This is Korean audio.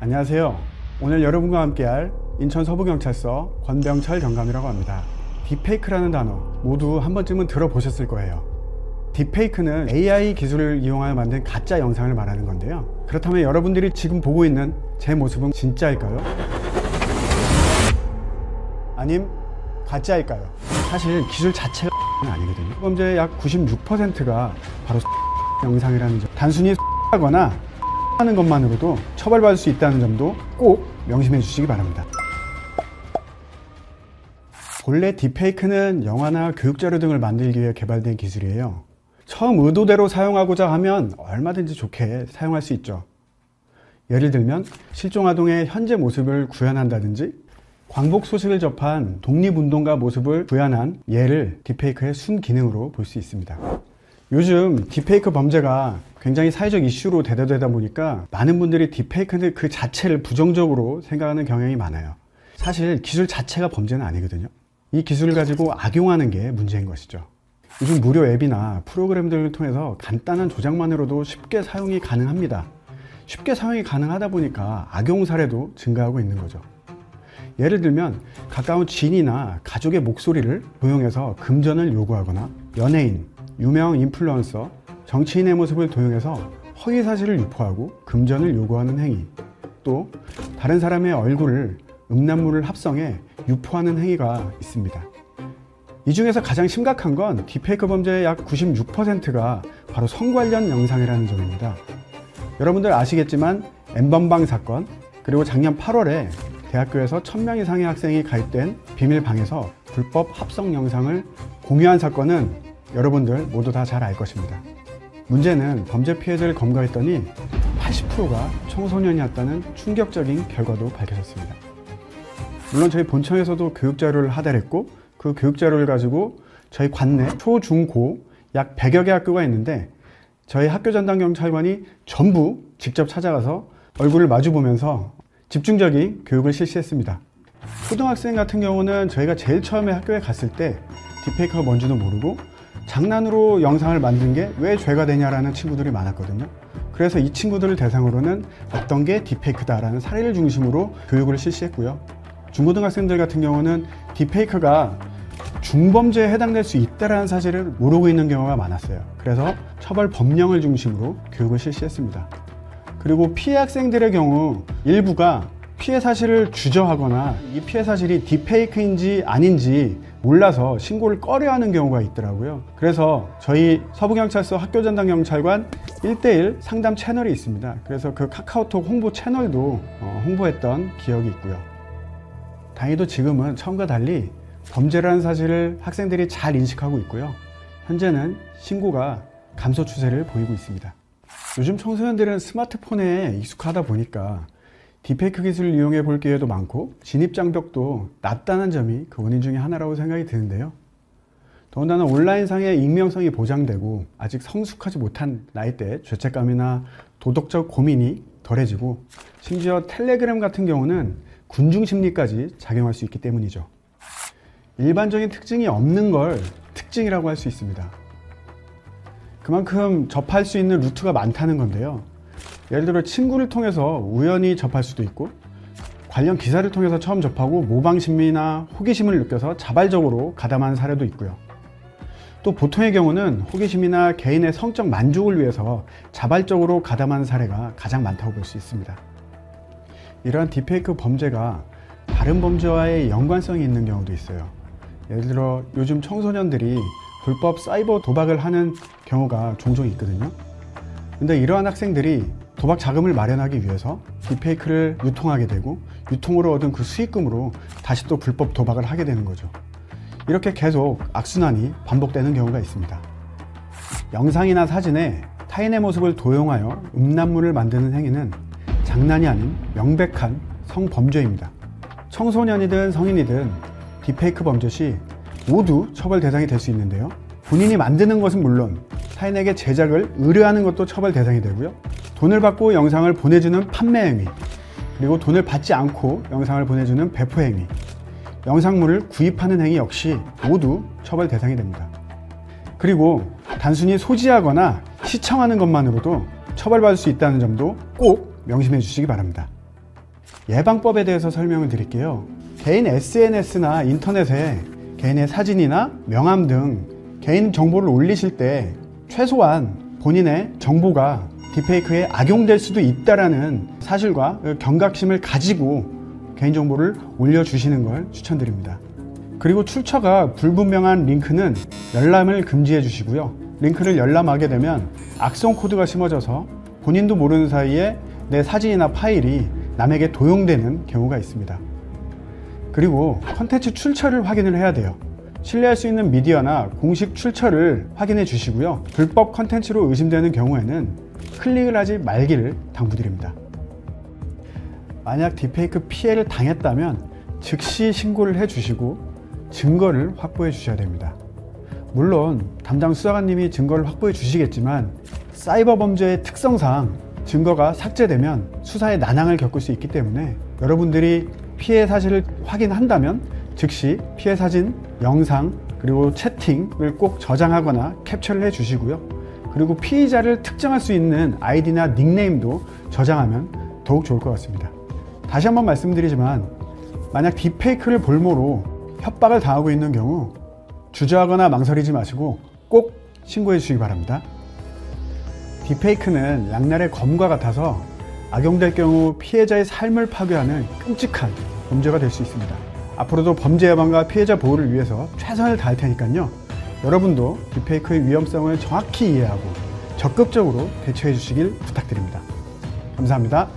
안녕하세요. 오늘 여러분과 함께할 인천 서부경찰서 권병철 경감이라고 합니다. 딥페이크라는 단어 모두 한 번쯤은 들어보셨을 거예요. 딥페이크는 AI 기술을 이용하여 만든 가짜 영상을 말하는 건데요. 그렇다면 여러분들이 지금 보고 있는 제 모습은 진짜일까요? 아님 가짜일까요? 사실 기술 자체가 아니거든요. 범죄의 약 96%가 바로 영상이라는 점. 단순히 하거나 하는 것만으로도 처벌받을 수 있다는 점도 꼭 명심해 주시기 바랍니다. 본래 딥페이크는 영화나 교육자료 등을 만들기 위해 개발된 기술이에요. 처음 의도대로 사용하고자 하면 얼마든지 좋게 사용할 수 있죠. 예를 들면 실종아동의 현재 모습을 구현한다든지 광복 소식을 접한 독립운동가 모습을 구현한 예를 딥페이크의 순기능으로 볼 수 있습니다. 요즘 딥페이크 범죄가 굉장히 사회적 이슈로 대두되다 보니까 많은 분들이 딥페이크 그 자체를 부정적으로 생각하는 경향이 많아요. 사실 기술 자체가 범죄는 아니거든요. 이 기술을 가지고 악용하는 게 문제인 것이죠. 요즘 무료 앱이나 프로그램들을 통해서 간단한 조작만으로도 쉽게 사용이 가능합니다. 쉽게 사용이 가능하다 보니까 악용 사례도 증가하고 있는 거죠. 예를 들면 가까운 지인이나 가족의 목소리를 도용해서 금전을 요구하거나 연예인, 유명 인플루언서, 정치인의 모습을 도용해서 허위사실을 유포하고 금전을 요구하는 행위, 또 다른 사람의 얼굴을 음란물을 합성해 유포하는 행위가 있습니다. 이 중에서 가장 심각한 건 딥페이크 범죄의 약 96%가 바로 성 관련 영상이라는 점입니다. 여러분들 아시겠지만 N번방 사건, 그리고 작년 8월에 대학교에서 1000명 이상의 학생이 가입된 비밀방에서 불법 합성 영상을 공유한 사건은 여러분들 모두 다 잘 알 것입니다. 문제는 범죄 피해자를 검거했더니 80%가 청소년이었다는 충격적인 결과도 밝혀졌습니다. 물론 저희 본청에서도 교육자료를 하달했고 그 교육자료를 가지고 저희 관내 초, 중, 고 약 100여 개 학교가 있는데 저희 학교 전담 경찰관이 전부 직접 찾아가서 얼굴을 마주보면서 집중적인 교육을 실시했습니다. 초등학생 같은 경우는 저희가 제일 처음에 학교에 갔을 때 딥페이크가 뭔지도 모르고 장난으로 영상을 만든 게 왜 죄가 되냐라는 친구들이 많았거든요. 그래서 이 친구들을 대상으로는 어떤 게 딥페이크다라는 사례를 중심으로 교육을 실시했고요. 중고등학생들 같은 경우는 딥페이크가 중범죄에 해당될 수 있다는 사실을 모르고 있는 경우가 많았어요. 그래서 처벌 법령을 중심으로 교육을 실시했습니다. 그리고 피해 학생들의 경우 일부가 피해 사실을 주저하거나 이 피해 사실이 딥페이크인지 아닌지 몰라서 신고를 꺼려하는 경우가 있더라고요. 그래서 저희 서부경찰서 학교전담경찰관 1:1 상담 채널이 있습니다. 그래서 그 카카오톡 홍보 채널도 홍보했던 기억이 있고요. 다행히도 지금은 처음과 달리 범죄라는 사실을 학생들이 잘 인식하고 있고요. 현재는 신고가 감소 추세를 보이고 있습니다. 요즘 청소년들은 스마트폰에 익숙하다 보니까 딥페이크 기술을 이용해 볼 기회도 많고 진입장벽도 낮다는 점이 그 원인 중에 하나라고 생각이 드는데요. 더군다나 온라인상의 익명성이 보장되고 아직 성숙하지 못한 나이대 죄책감이나 도덕적 고민이 덜해지고 심지어 텔레그램 같은 경우는 군중심리까지 작용할 수 있기 때문이죠. 일반적인 특징이 없는 걸 특징이라고 할 수 있습니다. 그만큼 접할 수 있는 루트가 많다는 건데요. 예를 들어 친구를 통해서 우연히 접할 수도 있고 관련 기사를 통해서 처음 접하고 모방심리나 호기심을 느껴서 자발적으로 가담하는 사례도 있고요. 또 보통의 경우는 호기심이나 개인의 성적 만족을 위해서 자발적으로 가담하는 사례가 가장 많다고 볼 수 있습니다. 이러한 딥페이크 범죄가 다른 범죄와의 연관성이 있는 경우도 있어요. 예를 들어 요즘 청소년들이 불법 사이버 도박을 하는 경우가 종종 있거든요. 근데 이러한 학생들이 도박 자금을 마련하기 위해서 딥페이크를 유통하게 되고 유통으로 얻은 그 수익금으로 다시 또 불법 도박을 하게 되는 거죠. 이렇게 계속 악순환이 반복되는 경우가 있습니다. 영상이나 사진에 타인의 모습을 도용하여 음란물을 만드는 행위는 장난이 아닌 명백한 성범죄입니다. 청소년이든 성인이든 딥페이크 범죄 시 모두 처벌 대상이 될 수 있는데요. 본인이 만드는 것은 물론 타인에게 제작을 의뢰하는 것도 처벌 대상이 되고요. 돈을 받고 영상을 보내주는 판매 행위, 그리고 돈을 받지 않고 영상을 보내주는 배포 행위, 영상물을 구입하는 행위 역시 모두 처벌 대상이 됩니다. 그리고 단순히 소지하거나 시청하는 것만으로도 처벌받을 수 있다는 점도 꼭 명심해 주시기 바랍니다. 예방법에 대해서 설명을 드릴게요. 개인 SNS나 인터넷에 개인의 사진이나 명함 등 개인 정보를 올리실 때 최소한 본인의 정보가 딥페이크에 악용될 수도 있다는 사실과 경각심을 가지고 개인정보를 올려주시는 걸 추천드립니다. 그리고 출처가 불분명한 링크는 열람을 금지해 주시고요. 링크를 열람하게 되면 악성 코드가 심어져서 본인도 모르는 사이에 내 사진이나 파일이 남에게 도용되는 경우가 있습니다. 그리고 컨텐츠 출처를 확인을 해야 돼요. 신뢰할 수 있는 미디어나 공식 출처를 확인해 주시고요. 불법 컨텐츠로 의심되는 경우에는 클릭을 하지 말기를 당부드립니다. 만약 딥페이크 피해를 당했다면 즉시 신고를 해 주시고 증거를 확보해 주셔야 됩니다. 물론 담당 수사관님이 증거를 확보해 주시겠지만 사이버 범죄의 특성상 증거가 삭제되면 수사에 난항을 겪을 수 있기 때문에 여러분들이 피해 사실을 확인한다면 즉시 피해 사진, 영상, 그리고 채팅을 꼭 저장하거나 캡처를 해 주시고요. 그리고 피의자를 특정할 수 있는 아이디나 닉네임도 저장하면 더욱 좋을 것 같습니다. 다시 한번 말씀드리지만 만약 딥페이크를 볼모로 협박을 당하고 있는 경우 주저하거나 망설이지 마시고 꼭 신고해 주시기 바랍니다. 딥페이크는 양날의 검과 같아서 악용될 경우 피해자의 삶을 파괴하는 끔찍한 범죄가 될 수 있습니다. 앞으로도 범죄 예방과 피해자 보호를 위해서 최선을 다할 테니까요. 여러분도 딥페이크의 위험성을 정확히 이해하고 적극적으로 대처해 주시길 부탁드립니다. 감사합니다.